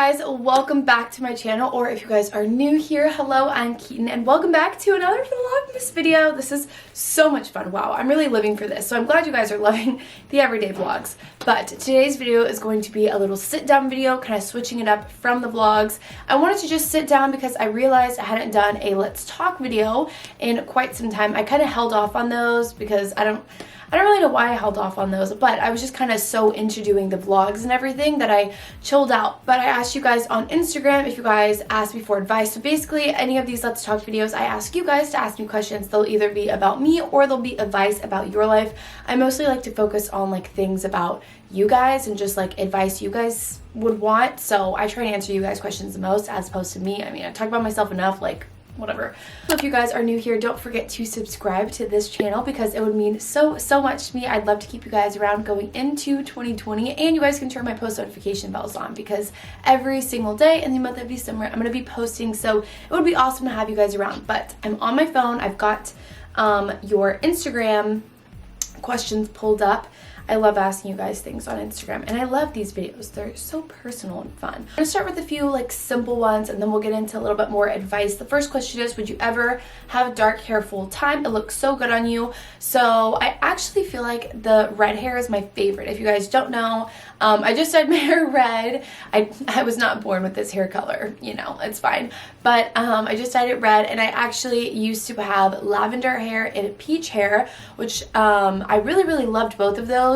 guys, welcome back to my channel, or if you guys are new here, hello, I'm Keaton and welcome back to another Vlogmas video. This is so much fun. Wow, I'm really living for this, so I'm glad you guys are loving the everyday vlogs. But today's video is going to be a little sit down video, kind of switching it up from the vlogs. I wanted to just sit down because I realized I hadn't done a let's talk video in quite some time. I kind of held off on those because I don't really know why I held off on those, but I was just kind of so into doing the vlogs and everything that I chilled out. But I asked you guys on Instagram if you guys asked me for advice. So basically, any of these Let's Talk videos, I ask you guys to ask me questions. They'll either be about me or they'll be advice about your life. I mostly like to focus on like things about you guys and just like advice you guys would want. So I try to answer you guys' questions the most as opposed to me. I mean, I talk about myself enough, like whatever. So if you guys are new here, don't forget to subscribe to this channel because it would mean so much to me. I'd love to keep you guys around going into 2020, and you guys can turn my post notification bells on because every single day in the month of December I'm going to be posting, so it would be awesome to have you guys around. But I'm on my phone. I've got your Instagram questions pulled up. I love asking you guys things on Instagram, and I love these videos. They're so personal and fun. I'm gonna start with a few like simple ones, and then we'll get into a little bit more advice. The first question is, would you ever have dark hair full time? It looks so good on you. So I actually feel like the red hair is my favorite. If you guys don't know, I just dyed my hair red. I was not born with this hair color, you know, it's fine. But I just dyed it red, and I actually used to have lavender hair and peach hair, which I really loved both of those.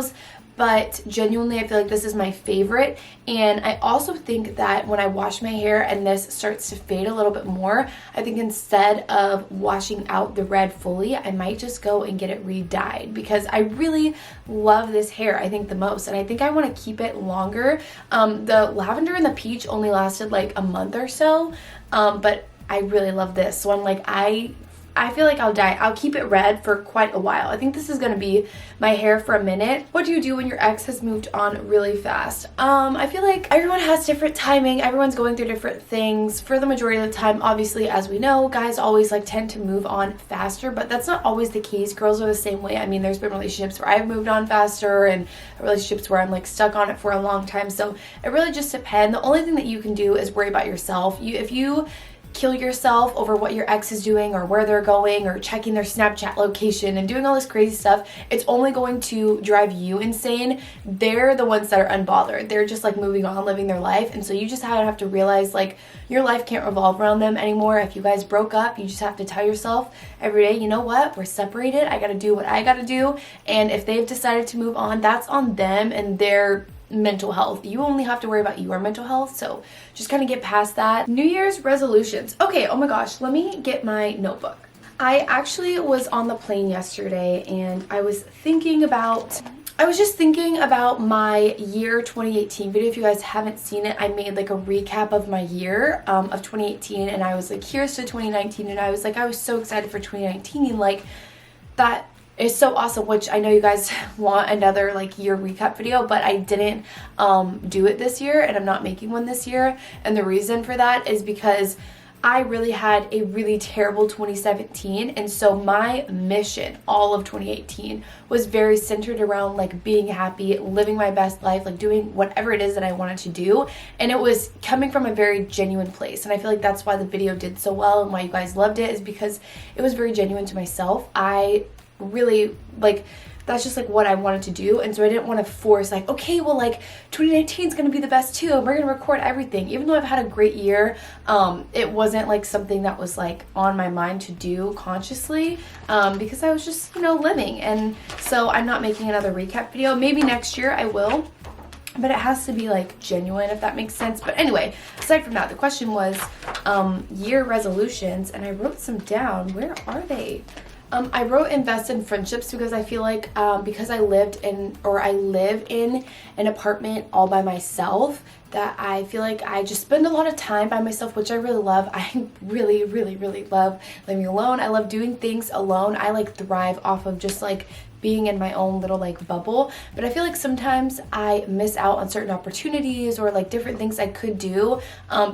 But genuinely, I feel like this is my favorite. And I also think that when I wash my hair and this starts to fade a little bit more, I think instead of washing out the red fully, I might just go and get it re-dyed because I really love this hair, I think, the most. And I think I want to keep it longer. The lavender and the peach only lasted like a month or so, but I really love this. So I'm like, I feel like I'll keep it red for quite a while. I think this is gonna be my hair for a minute. What do you do when your ex has moved on really fast? I feel like everyone has different timing. Everyone's going through different things. For the majority of the time, obviously, as we know, guys always like tend to move on faster, but that's not always the case. Girls are the same way. I mean, there's been relationships where I've moved on faster and relationships where I'm like stuck on it for a long time. So it really just depends. The only thing that you can do is worry about yourself. If you kill yourself over what your ex is doing or where they're going or checking their Snapchat location and doing all this crazy stuff, it's only going to drive you insane. They're the ones that are unbothered. They're just like moving on, living their life. And so you just have to realize like your life can't revolve around them anymore. If you guys broke up, you just have to tell yourself every day, you know what, we're separated. I got to do what I got to do. And if they've decided to move on, that's on them and their mental health. You only have to worry about your mental health, so just kind of get past that. New Year's resolutions. Okay, oh my gosh, let me get my notebook. I actually was on the plane yesterday and I was just thinking about my year 2018 video. If you guys haven't seen it, I made like a recap of my year of 2018, and I was like, here's to 2019, and I was so excited for 2019. Like, that is so awesome, which I know you guys want another like year recap video, but I didn't do it this year, and I'm not making one this year. And the reason for that is because I really had a really terrible 2017, and so my mission all of 2018 was very centered around like being happy, living my best life, like doing whatever it is that I wanted to do, and it was coming from a very genuine place. And I feel like that's why the video did so well and why you guys loved it, is because it was very genuine to myself. I really like, that's just like what I wanted to do, and so I didn't want to force like, okay, well, like 2019 is going to be the best too, and we're going to record everything. Even though I've had a great year, it wasn't like something that was like on my mind to do consciously, because I was just, you know, living. And so I'm not making another recap video. Maybe next year I will, but it has to be like genuine, if that makes sense. But anyway, aside from that, the question was year resolutions, and I wrote some down. Where are they? I wrote invest in friendships because I feel like because I live in an apartment all by myself, that I feel like I just spend a lot of time by myself, which I really love. I really love living alone. I love doing things alone. I like thrive off of just like being in my own little like bubble. But I feel like sometimes I miss out on certain opportunities or like different things I could do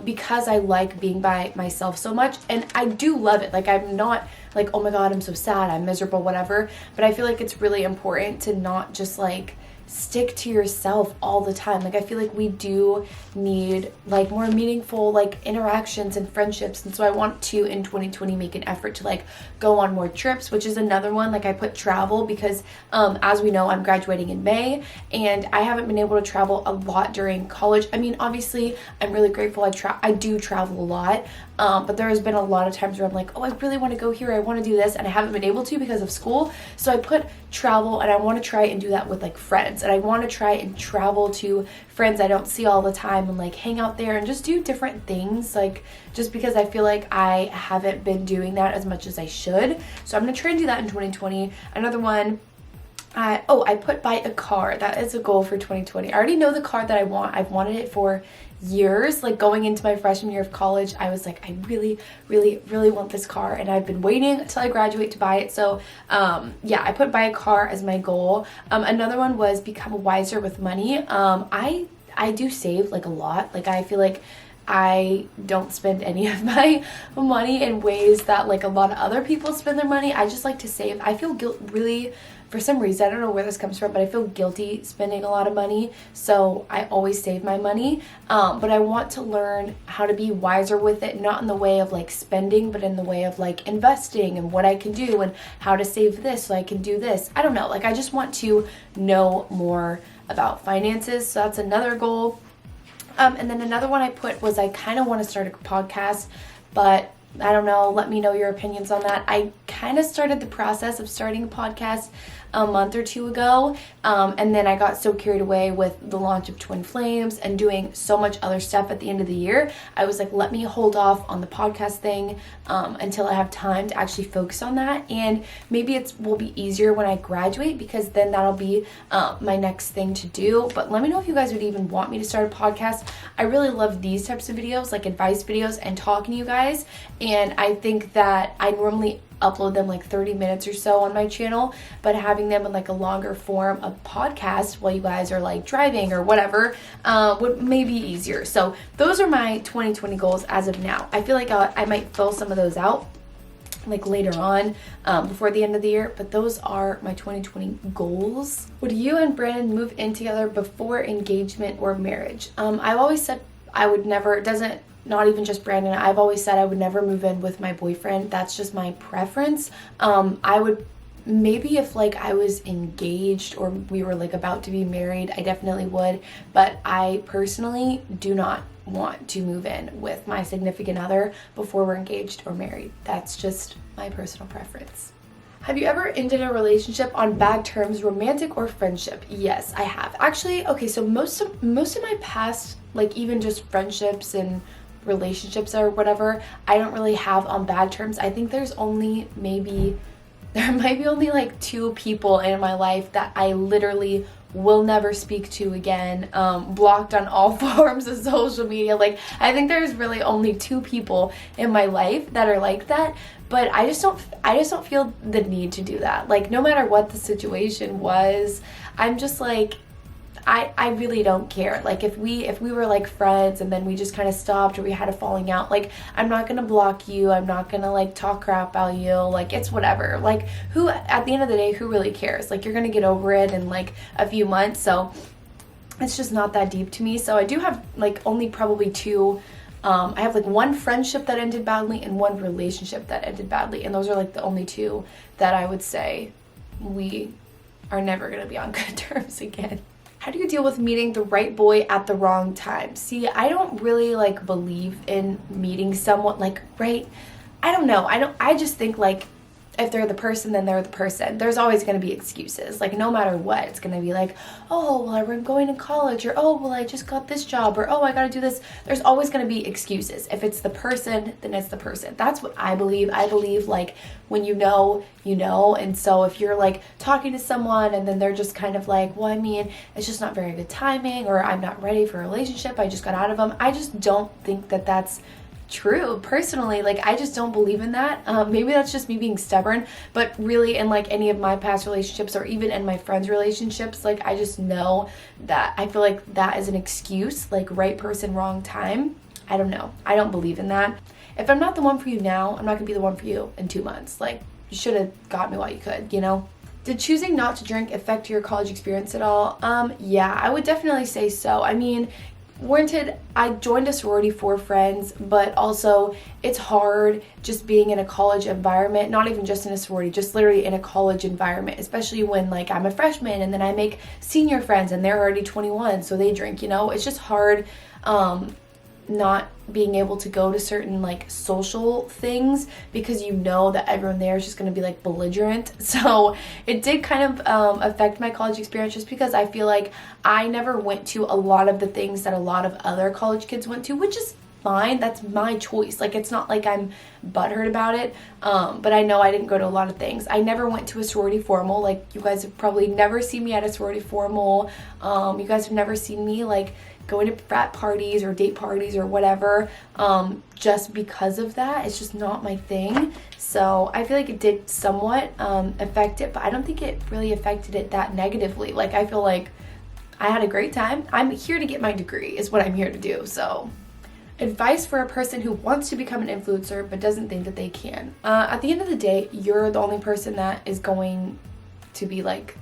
because I like being by myself so much. And I do love it. Like, I'm not like, oh my god, I'm so sad, I'm miserable, whatever. But I feel like it's really important to not just like stick to yourself all the time. Like I feel like we do need like more meaningful like interactions and friendships, and so I want to in 2020 make an effort to like go on more trips, which is another one. Like I put travel because as we know, I'm graduating in May and I haven't been able to travel a lot during college. I mean, obviously I'm really grateful I do travel a lot, but there has been a lot of times where I'm like, oh, I really want to go here, I want to do this, and I haven't been able to because of school. So I put travel, and I want to try and do that with like friends, and I want to try and travel to friends I don't see all the time and like hang out there and just do different things, like just because I feel like I haven't been doing that as much as I should. So I'm gonna try and do that in 2020. Another one, I put buy a car. That is a goal for 2020. I already know the car that I want. I've wanted it for years. Like going into my freshman year of college, I was like, I really, really, really want this car, and I've been waiting until I graduate to buy it. So yeah, I put buy a car as my goal. Another one was become wiser with money. I do save like a lot. Like I feel like I don't spend any of my money in ways that like a lot of other people spend their money. I just like to save. I feel really, for some reason, I don't know where this comes from, but I feel guilty spending a lot of money, so I always save my money. But I want to learn how to be wiser with it, not in the way of like spending, but in the way of like investing and what I can do and how to save this so I can do this. I don't know, like I just want to know more about finances, so that's another goal. And then another one I put was I kind of want to start a podcast, but I don't know, let me know your opinions on that. I kind of started the process of starting a podcast a month or two ago, and then I got so carried away with the launch of Twin Flames and doing so much other stuff at the end of the year. I was like, let me hold off on the podcast thing until I have time to actually focus on that, and maybe it will be easier when I graduate, because then that'll be my next thing to do. But let me know if you guys would even want me to start a podcast. I really love these types of videos, like advice videos and talking to you guys, and I think that I normally upload them like 30 minutes or so on my channel, but having them in like a longer form of podcast while you guys are like driving or whatever would maybe easier. So those are my 2020 goals as of now. I feel like I might fill some of those out like later on before the end of the year, but those are my 2020 goals. Would you and Brandon move in together before engagement or marriage? I've always said I would never, not even just Brandon, I've always said I would never move in with my boyfriend. That's just my preference. I would maybe if like I was engaged or we were like about to be married, I definitely would, but I personally do not want to move in with my significant other before we're engaged or married. That's just my personal preference. Have you ever ended a relationship on bad terms, romantic or friendship? Yes, I have. Actually, okay, so most of my past, like even just friendships and relationships or whatever, I don't really have on bad terms. I think there might be only like 2 people in my life that I literally will never speak to again, blocked on all forms of social media. Like I think there's really only 2 people in my life that are like that, but I just don't feel the need to do that. Like no matter what the situation was, I'm just like, I really don't care. Like if we were like friends and then we just kind of stopped or we had a falling out, like I'm not gonna block you, I'm not gonna like talk crap about you, like it's whatever. Like who, at the end of the day, who really cares? Like you're gonna get over it in like a few months, so it's just not that deep to me. So I do have like only probably 2. I have like 1 friendship that ended badly and 1 relationship that ended badly, and those are like the only 2 that I would say we are never gonna be on good terms again. How do you deal with meeting the right boy at the wrong time? See, I don't really like believe in meeting someone like right. I don't know. I just think like if they're the person, then they're the person. There's always going to be excuses. Like no matter what, it's going to be like, oh, well, I'm going to college, or oh, well, I just got this job, or oh, I got to do this. There's always going to be excuses. If it's the person, then it's the person. That's what I believe. I believe like when you know, you know. And so if you're like talking to someone and then they're just kind of like, well, I mean, it's just not very good timing, or I'm not ready for a relationship, I just got out of them. I just don't think that that's true personally. Like I just don't believe in that. Maybe that's just me being stubborn, but really in like any of my past relationships or even in my friends' relationships, like I just know that I feel like that is an excuse, like right person, wrong time. I don't know. I don't believe in that. If I'm not the one for you now, I'm not gonna be the one for you in 2 months. Like you should have got me while you could, you know? Did choosing not to drink affect your college experience at all? Yeah, I would definitely say so. I mean, warranted, I joined a sorority for friends, but also it's hard just being in a college environment, not even just in a sorority, just literally in a college environment, especially when like I'm a freshman and then I make senior friends and they're already 21, so they drink, you know. It's just hard not being able to go to certain like social things because you know that everyone there is just going to be like belligerent. So it did kind of affect my college experience, just because I feel like I never went to a lot of the things that a lot of other college kids went to, which is fine. That's my choice. Like, it's not like I'm butthurt about it, but I know I didn't go to a lot of things. I never went to a sorority formal. Like, you guys have probably never seen me at a sorority formal. You guys have never seen me like going to frat parties or date parties or whatever, just because of that. It's just not my thing. So I feel like it did somewhat affect it, but I don't think it really affected it that negatively. Like, I feel like I had a great time. I'm here to get my degree is what I'm here to do. So advice for a person who wants to become an influencer but doesn't think that they can. At the end of the day, you're the only person that is going to be like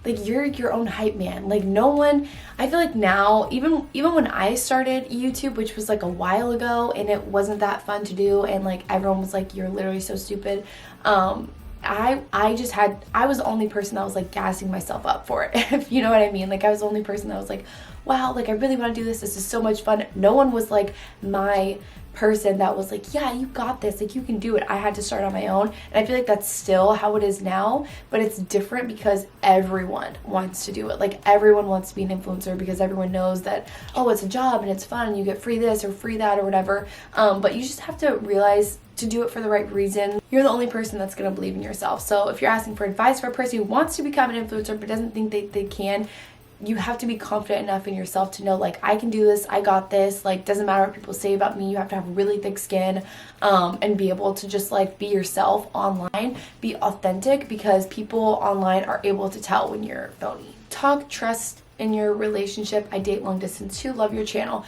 you're your own hype man. Like, no one, I feel like now, even when I started YouTube, which was like a while ago, and it wasn't that fun to do, and like everyone was like, you're literally so stupid, I was the only person that was like gassing myself up for it, if you know what I mean. Like, I was the only person that was like, wow, like I really want to do this is so much fun. No one was like my person that was like, yeah, you got this, like you can do it. I had to start on my own, and I feel like that's still how it is now, but it's different because everyone wants to do it. Like, everyone wants to be an influencer because everyone knows that, oh, it's a job and it's fun and you get free this or free that or whatever, but you just have to realize to do it for the right reason. You're the only person that's going to believe in yourself. So if you're asking for advice for a person who wants to become an influencer but doesn't think they can, you have to be confident enough in yourself to know, like, I can do this, I got this. Like, doesn't matter what people say about me. You have to have really thick skin, and be able to just like be yourself online, be authentic, because people online are able to tell when you're phony. Talk trust in your relationship. I date long distance too. Love your channel.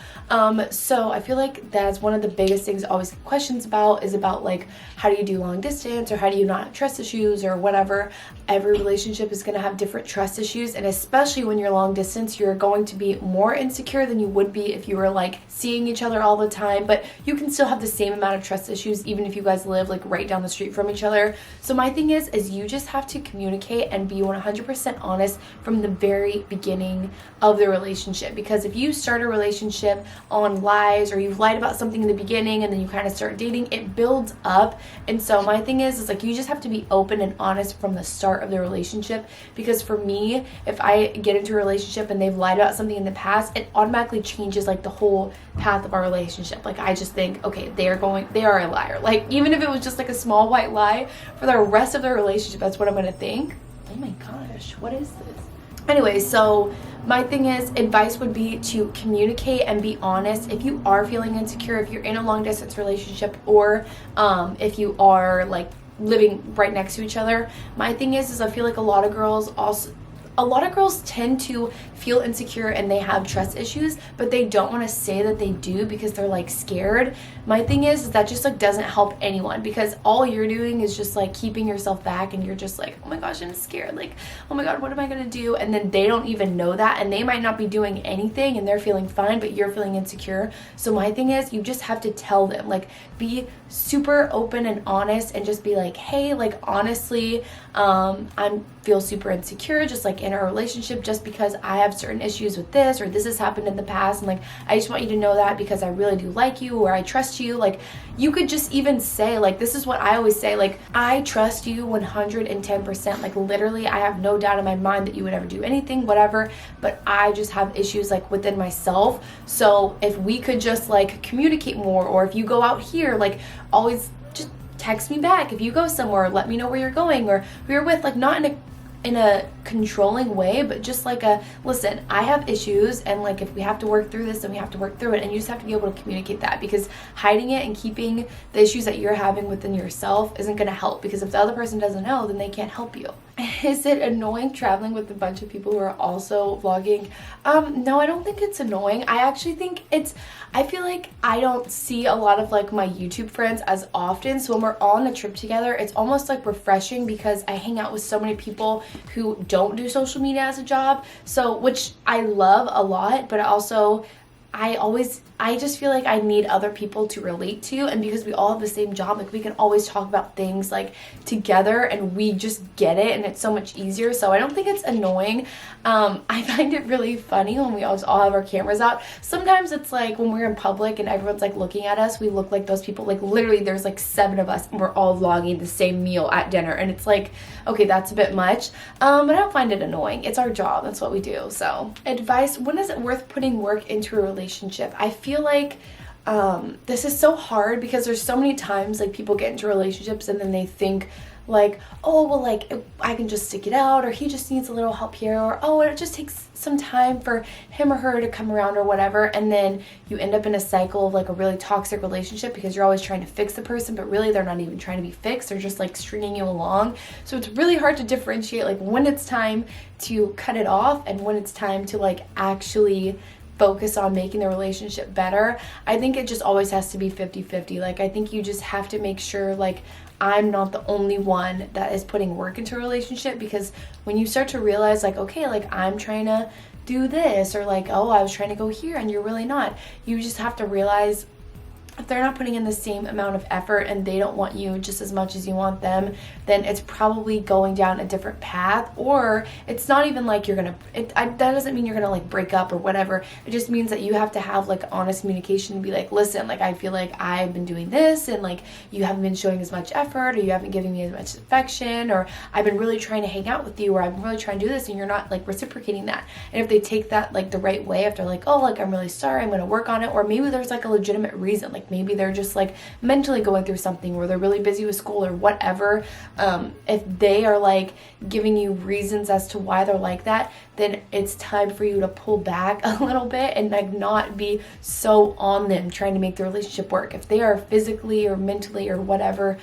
So I feel like that's one of the biggest things I always get questions about, is about like, how do you do long distance, or how do you not have trust issues or whatever. Every relationship is going to have different trust issues, and especially when you're long distance, you're going to be more insecure than you would be if you were like seeing each other all the time, but you can still have the same amount of trust issues even if you guys live like right down the street from each other. So my thing is you just have to communicate and be 100% honest from the very beginning of the relationship, because if you start a relationship on lies, or you've lied about something in the beginning and then you kind of start dating, it builds up. And so my thing is like, you just have to be open and honest from the start of the relationship, because for me, if I get into a relationship and they've lied about something in the past, it automatically changes like the whole path of our relationship. Like, I just think, okay, they are a liar. Like, even if it was just like a small white lie, for the rest of the relationship, that's what I'm gonna think. Oh my gosh, what is this? Anyway, so my thing is, advice would be to communicate and be honest. If you are feeling insecure, if you're in a long distance relationship, or if you are like living right next to each other, my thing is I feel like a lot of girls tend to feel insecure and they have trust issues, but they don't want to say that they do because they're like scared. My thing is that just like doesn't help anyone, because all you're doing is just like keeping yourself back, and you're just like, oh my gosh, I'm scared, like, oh my god, what am I gonna do? And then they don't even know that, and they might not be doing anything and they're feeling fine, but you're feeling insecure. So my thing is, you just have to tell them, like, be super open and honest, and just be like, hey, like, honestly, I feel super insecure just like in our relationship, just because I have certain issues with this, or this has happened in the past, and like, I just want you to know that because I really do like you, or I trust you. Like, you could just even say, like, this is what I always say, like, I trust you 110%. Like, literally, I have no doubt in my mind that you would ever do anything, whatever, but I just have issues like within myself. So if we could just like communicate more, or if you go out here, like, always just text me back. If you go somewhere, let me know where you're going or who you're with, like, not in a controlling way, but just like a, listen, I have issues, and like, if we have to work through this, then we have to work through it. And you just have to be able to communicate that, because hiding it and keeping the issues that you're having within yourself isn't going to help, because if the other person doesn't know, then they can't help you. Is it annoying traveling with a bunch of people who are also vlogging? No, I don't think it's annoying. I actually think I feel like I don't see a lot of like my YouTube friends as often. So when we're all on a trip together, it's almost like refreshing because I hang out with so many people who don't do social media as a job. So, which I love a lot, but I just feel like I need other people to relate to, and because we all have the same job, like we can always talk about things like together and we just get it and it's so much easier. So I don't think it's annoying. I find it really funny when we all have our cameras out. Sometimes it's like when we're in public and everyone's like looking at us, we look like those people, like literally there's like 7 of us and we're all vlogging the same meal at dinner, and it's like, okay, that's a bit much. But I don't find it annoying. It's our job, that's what we do. So advice: when is it worth putting work into a relationship? I feel like this is so hard because there's so many times like people get into relationships and then they think like, oh, well, like I can just stick it out, or he just needs a little help here, or oh, it just takes some time for him or her to come around or whatever, and then you end up in a cycle of like a really toxic relationship because you're always trying to fix the person, but really they're not even trying to be fixed, they're just like stringing you along. So it's really hard to differentiate like when it's time to cut it off and when it's time to like actually focus on making the relationship better. I think it just always has to be 50-50. Like I think you just have to make sure like I'm not the only one that is putting work into a relationship, because when you start to realize like, okay, like I'm trying to do this, or like, oh, I was trying to go here and you're really not, you just have to realize if they're not putting in the same amount of effort and they don't want you just as much as you want them, then it's probably going down a different path. Or it's not even like you're gonna, that doesn't mean you're gonna like break up or whatever. It just means that you have to have like honest communication and be like, listen, like I feel like I've been doing this and like you haven't been showing as much effort, or you haven't given me as much affection, or I've been really trying to hang out with you, or I've been really trying to do this and you're not like reciprocating that. And if they take that like the right way, if they're like, oh, like I'm really sorry, I'm gonna work on it, or maybe there's like a legitimate reason, like maybe they're just like mentally going through something, or they're really busy with school or whatever. If they are like giving you reasons as to why they're like that, then it's time for you to pull back a little bit and like not be so on them trying to make the relationship work. If they are physically or mentally or whatever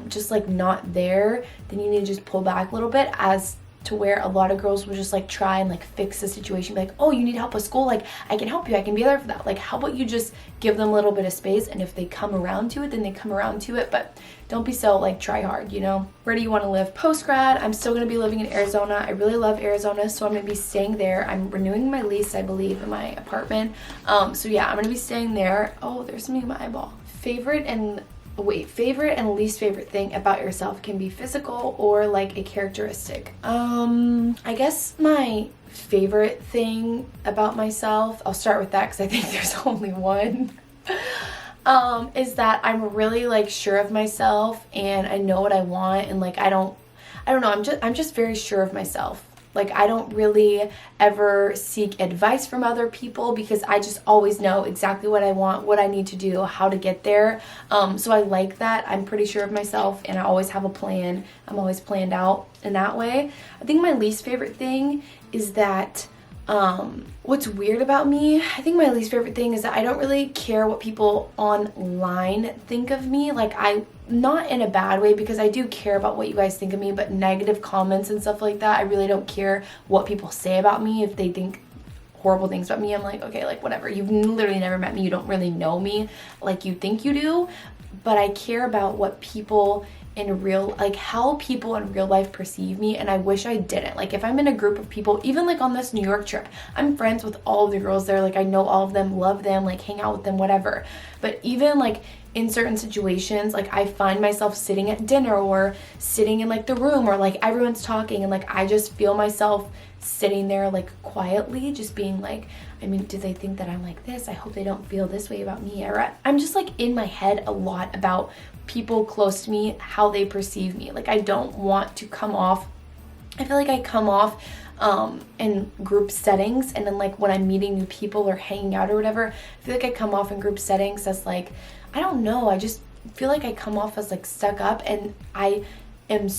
just like not there, then you need to just pull back a little bit, as to where a lot of girls will just like try and like fix the situation, like, oh, you need help with school, like I can help you, I can be there for that. Like how about you just give them a little bit of space, and if they come around to it, then they come around to it, but don't be so like try hard, you know. Where do you want to live post grad? I'm still going to be living in Arizona. I really love Arizona, so I'm going to be staying there. I'm renewing my lease, I believe, in my apartment. So yeah, I'm going to be staying there. Oh, there's something in my eyeball. Favorite and least favorite thing about yourself can be physical or like a characteristic. I guess my favorite thing about myself, I'll start with that because I think there's only one, is that I'm really like sure of myself and I know what I want, and like I don't know, I'm just very sure of myself. Like I don't really ever seek advice from other people because I just always know exactly what I want, what I need to do, how to get there. So I like that. I'm pretty sure of myself and I always have a plan. I'm always planned out in that way. I think my least favorite thing is that what's weird about me, I think my least favorite thing is that I don't really care what people online think of me. Like not in a bad way, because I do care about what you guys think of me, but negative comments and stuff like that, I really don't care what people say about me. If they think horrible things about me, I'm like, okay, like whatever. You've literally never met me. You don't really know me like you think you do. But I care about what people how people in real life perceive me, and I wish I didn't. Like if I'm in a group of people, even like on this New York trip, I'm friends with all of the girls there, like I know all of them, love them, like hang out with them, whatever. But even like in certain situations, like I find myself sitting at dinner or sitting in like the room, or like everyone's talking, and like I just feel myself sitting there like quietly just being like, I mean, do they think that I'm like this? I hope they don't feel this way about me. Or I'm just like in my head a lot about people close to me, how they perceive me. Like I don't want to come off, I feel like I come off in group settings, and then like when I'm meeting new people or hanging out or whatever, I feel like I come off in group settings as like, I don't know, I just feel like I come off as like stuck up, and I get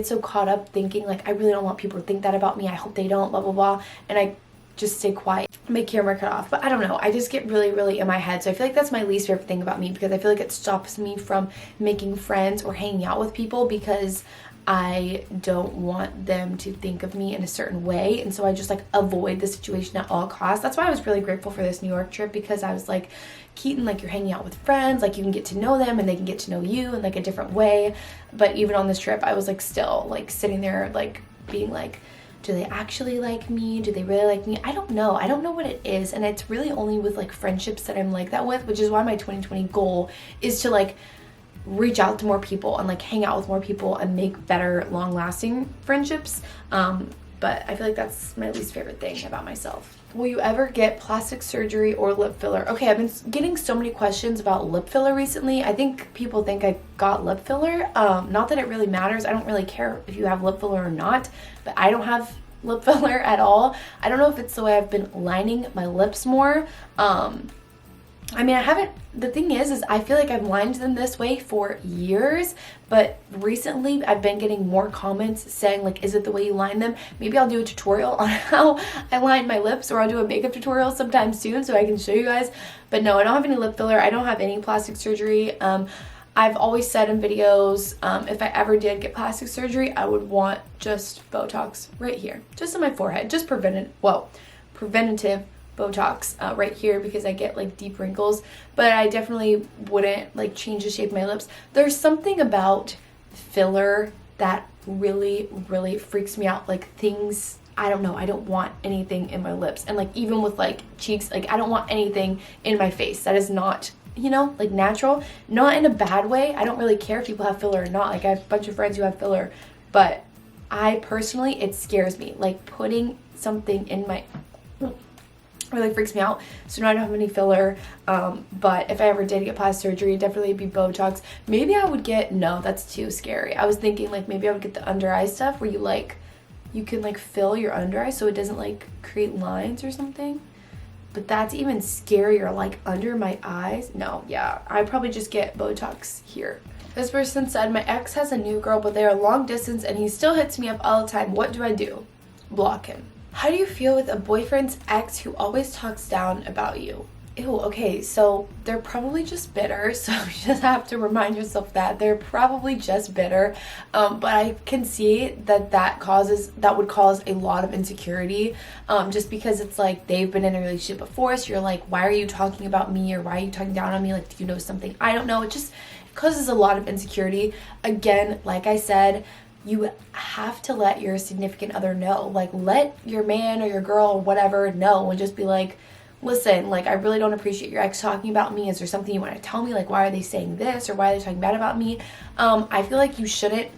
so caught up thinking like I really don't want people to think that about me, I hope they don't, blah blah blah, and I just stay quiet, my camera cut off. But I don't know, I just get really, really in my head. So I feel like that's my least favorite thing about me, because I feel like it stops me from making friends or hanging out with people, because I don't want them to think of me in a certain way, and so I just like avoid the situation at all costs. That's why I was really grateful for this New York trip, because I was like, Keaton, like, you're hanging out with friends, like you can get to know them and they can get to know you in like a different way. But even on this trip, I was like still like sitting there like being like, do they actually like me? Do they really like me? I don't know what it is. And it's really only with like friendships that I'm like that with, which is why my 2020 goal is to like reach out to more people and like hang out with more people and make better long-lasting friendships. But I feel like that's my least favorite thing about myself. Will you ever get plastic surgery or lip filler? Okay, I've been getting so many questions about lip filler recently. I think people think I got lip filler. Not that it really matters. I don't really care if you have lip filler or not, but I don't have lip filler at all. I don't know if it's the way I've been lining my lips more. I mean, I haven't, the thing is I feel like I've lined them this way for years, but recently I've been getting more comments saying like, is it the way you line them? Maybe I'll do a tutorial on how I line my lips, or I'll do a makeup tutorial sometime soon so I can show you guys. But no, I don't have any lip filler. I don't have any plastic surgery. I've always said in videos, if I ever did get plastic surgery, I would want just Botox right here, just on my forehead, just preventative Botox right here, because I get like deep wrinkles. But I definitely wouldn't like change the shape of my lips. There's something about filler that really freaks me out. Like things, I don't know, I don't want anything in my lips. And like even with like cheeks, like I don't want anything in my face that is not, you know, like natural. Not in a bad way. I don't really care if people have filler or not. Like I have a bunch of friends who have filler, but I personally, it scares me. Like putting something in my, really freaks me out. So now I don't have any filler. But if I ever did get plastic surgery, it'd definitely be Botox. Maybe I would get, no, that's too scary. I was thinking like maybe I would get the under eye stuff where you can like fill your under eye so it doesn't like create lines or something. But that's even scarier, like under my eyes. No, yeah, I'd probably just get Botox here. This person said, my ex has a new girl, but they are long distance and he still hits me up all the time. What do I do? Block him. How do you feel with a boyfriend's ex who always talks down about you? Ew, okay, so they're probably just bitter, so you just have to remind yourself that they're probably just bitter. But I can see that would cause a lot of insecurity, just because it's like they've been in a relationship before, so you're like, why are you talking about me, or why are you talking down on me? Like, do you know something I don't know? It just causes a lot of insecurity. Again, like I said, you have to let your significant other know. Like, let your man or your girl or whatever know, and just be like, listen, like, I really don't appreciate your ex talking about me. Is there something you want to tell me? Like, why are they saying this, or why are they talking bad about me? I feel like you shouldn't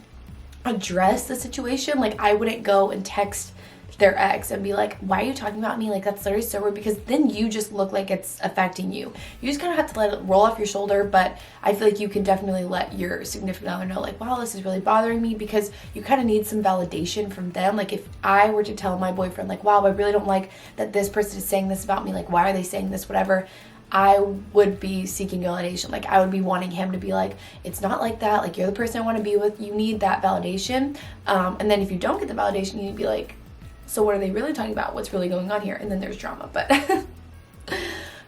address the situation. Like, I wouldn't go and text their ex and be like, why are you talking about me? Like, that's literally so rude, because then you just look like it's affecting you. You just kind of have to let it roll off your shoulder. But I feel like you can definitely let your significant other know, like, wow, this is really bothering me, because you kind of need some validation from them. Like, if I were to tell my boyfriend, like, wow, I really don't like that this person is saying this about me, like, why are they saying this, whatever, I would be seeking validation. Like, I would be wanting him to be like, it's not like that, like, you're the person I want to be with. You need that validation. And then if you don't get the validation, you need to be like, so what are they really talking about? What's really going on here? And then there's drama. But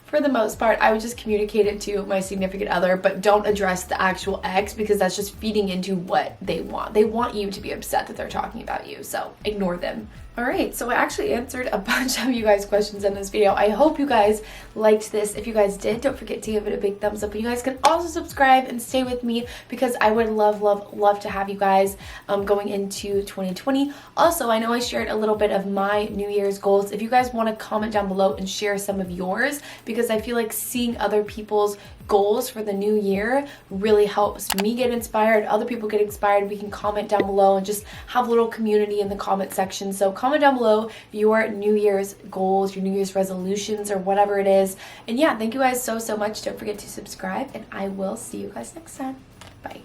for the most part, I would just communicate it to my significant other, but don't address the actual ex, because that's just feeding into what they want. They want you to be upset that they're talking about you, so ignore them. All right, so I actually answered a bunch of you guys' questions in this video. I hope you guys liked this. If you guys did, don't forget to give it a big thumbs up. And you guys can also subscribe and stay with me, because I would love to have you guys going into 2020. Also, I know I shared a little bit of my New Year's goals. If you guys want to comment down below and share some of yours, because I feel like seeing other people's goals for the new year really helps me get inspired, other people get inspired. We can comment down below and just have a little community in the comment section. So comment down below your New Year's goals, your New Year's resolutions, or whatever it is. And yeah, thank you guys so much. Don't forget to subscribe, and I will see you guys next time. Bye.